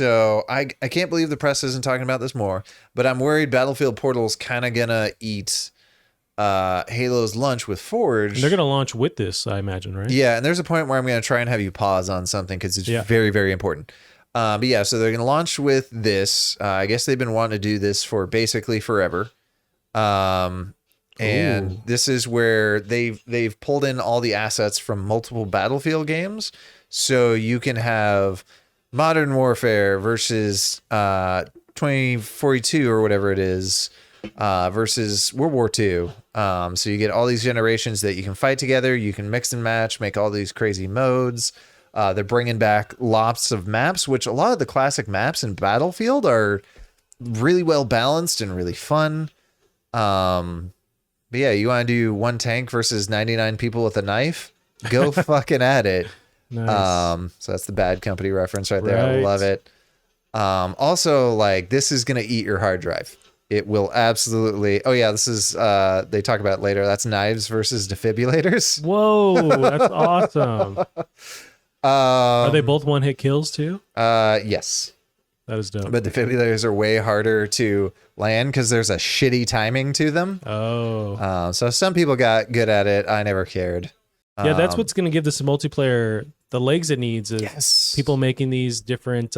So I can't believe the press isn't talking about this more, but I'm worried Battlefield Portal's kind of gonna eat Halo's lunch with Forge. And they're gonna launch with this, I imagine, right? Yeah, and there's a point where I'm gonna try and have you pause on something because it's very, very important. But yeah, so they're gonna launch with this. I guess they've been wanting to do this for basically forever. And this is where they've pulled in all the assets from multiple Battlefield games, so you can have Modern Warfare versus 2042 or whatever it is, versus World War II. So you get all these generations that you can fight together. You can mix and match, make all these crazy modes. They're bringing back lots of maps, which a lot of the classic maps in Battlefield are really well balanced and really fun. But yeah, you want to do one tank versus 99 people with a knife? Go fucking at it. Nice. So that's the Bad Company reference right there. I love it. Also, like, this is going to eat your hard drive. It will absolutely. Oh yeah, this is. They talk about it later. That's knives versus defibrillators. Whoa, that's awesome. Are they both one-hit kills too? Yes. That is dope. But defibrillators are way harder to land because there's a shitty timing to them. Oh. So some people got good at it. I never cared. Yeah, that's what's going to give this multiplayer the legs it needs. Is people making these different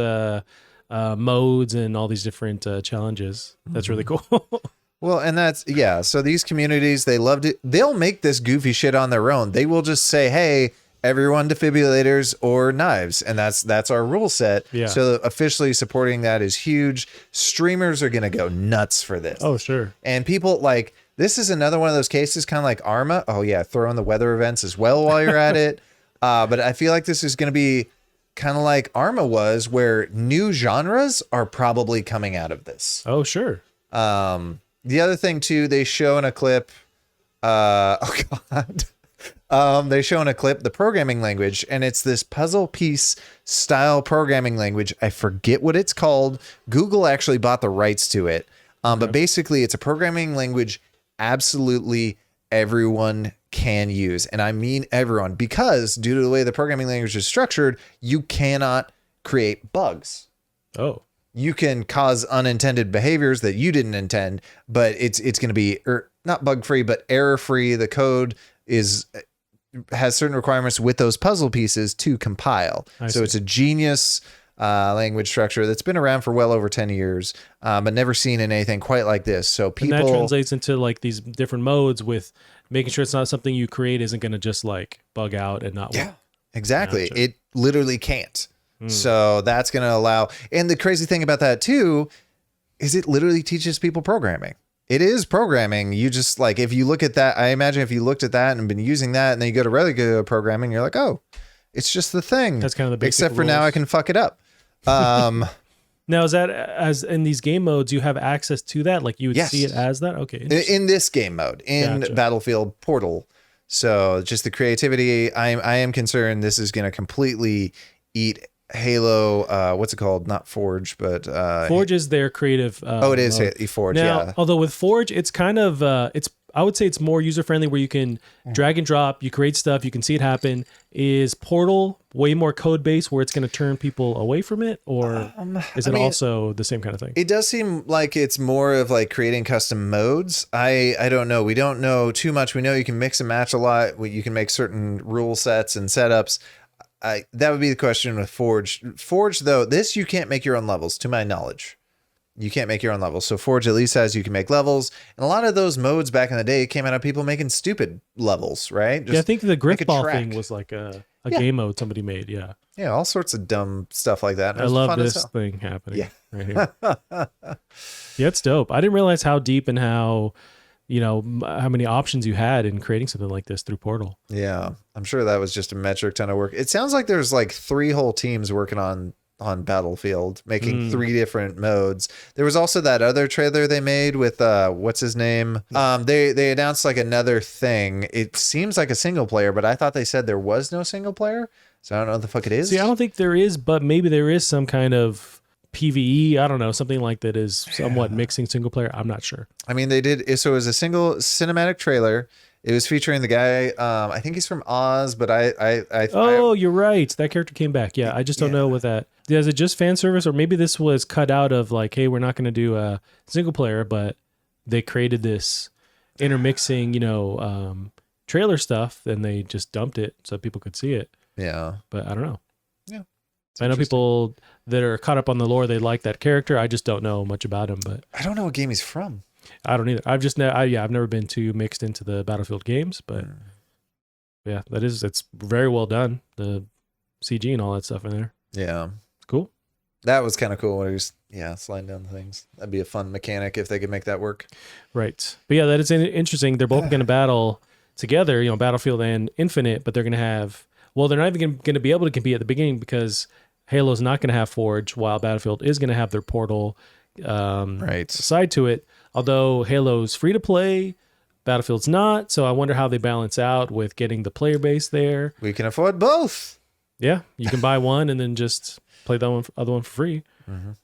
modes and all these different challenges. That's really cool. Well, and that's, yeah. So these communities, they loved it. They'll make this goofy shit on their own. They will just say, hey, everyone defibrillators or knives. And that's our rule set. Yeah. So officially supporting that is huge. Streamers are going to go nuts for this. Oh, sure. And people like, this is another one of those cases, kind of like Arma. Oh yeah. Throw in the weather events as well while you're at it. But I feel like this is going to be kind of like Arma was, where new genres are probably coming out of this. Oh, sure. The other thing too, they show in a clip, oh God, they show in a clip the programming language, and it's this puzzle piece style programming language. I forget what it's called. Google actually bought the rights to it. But basically it's a programming language absolutely everyone can use. And I mean everyone, because due to the way the programming language is structured, you cannot create bugs. Oh. You can cause unintended behaviors that you didn't intend, but it's going to be not bug free, but error free. The code has certain requirements with those puzzle pieces to compile. So it's a genius language structure that's been around for well over 10 years, but never seen in anything quite like this. So people, and that translates into like these different modes with making sure it's not something you create isn't going to just like bug out and not work. Yeah, exactly. Gotcha. It literally can't. So that's going to allow, and the crazy thing about that too, is it literally teaches people programming. It is programming. You just like, if you look at that, I imagine if you looked at that and been using that and then you go to regular programming, you're like, oh, it's just the thing. That's kind of the basic except for rules. Now I can fuck it up. Now is that, as in these game modes, you have access to that? Like you would see it as that? Okay. In this game mode, in Battlefield Portal. So just the creativity, I am concerned this is going to completely eat Halo, what's it called? Not Forge, but Forge is their creative. It is Forge. Now, yeah. Although with Forge, it's kind of I would say it's more user friendly, where you can drag and drop, you create stuff, you can see it happen. Is Portal way more code based, where it's going to turn people away from it, or is it also the same kind of thing? It does seem like it's more of like creating custom modes. I don't know. We don't know too much. We know you can mix and match a lot. You can make certain rule sets and setups. That would be the question with Forge. Forge, though, this you can't make your own levels, to my knowledge. You can't make your own levels. So Forge at least says you can make levels. And a lot of those modes back in the day came out of people making stupid levels, right? I think the Griffball thing was like a game mode somebody made. Yeah. Yeah, all sorts of dumb stuff like that. I love this thing happening right here. Yeah, it's dope. I didn't realize how deep and how many options you had in creating something like this through Portal. Yeah, I'm sure that was just a metric ton of work. It sounds like there's like 3 whole teams working on Battlefield, making 3 different modes. There was also that other trailer they made with what's his name? They announced like another thing. It seems like a single player, but I thought they said there was no single player. So I don't know what the fuck it is. See, I don't think there is, but maybe there is some kind of PvE, I don't know, something like that is somewhat mixing single player. I'm not sure. I mean, they did, so it was a single cinematic trailer, It was featuring the guy. I think he's from Oz, but You're right. That character came back. Yeah, I just don't know what that. Is it just fan service, or maybe this was cut out of like, hey, we're not going to do a single player, but they created this intermixing, trailer stuff, and they just dumped it so people could see it. Yeah, but I don't know. Yeah, I know people that are caught up on the lore. They like that character. I just don't know much about him. But I don't know what game he's from. I don't either. I've never been too mixed into the Battlefield games, but yeah, it's very well done. The CG and all that stuff in there. Yeah, cool. That was kind of cool when he was sliding down the things. That'd be a fun mechanic if they could make that work. Right, but yeah, that is interesting. They're both going to battle together. Battlefield and Infinite, but they're going to have. Well, they're not even going to be able to compete at the beginning because Halo's not going to have Forge, while Battlefield is going to have their Portal side to it. Although Halo's free to play, Battlefield's not. So I wonder how they balance out with getting the player base there. We can afford both. Yeah, you can buy one and then just play the other one for free.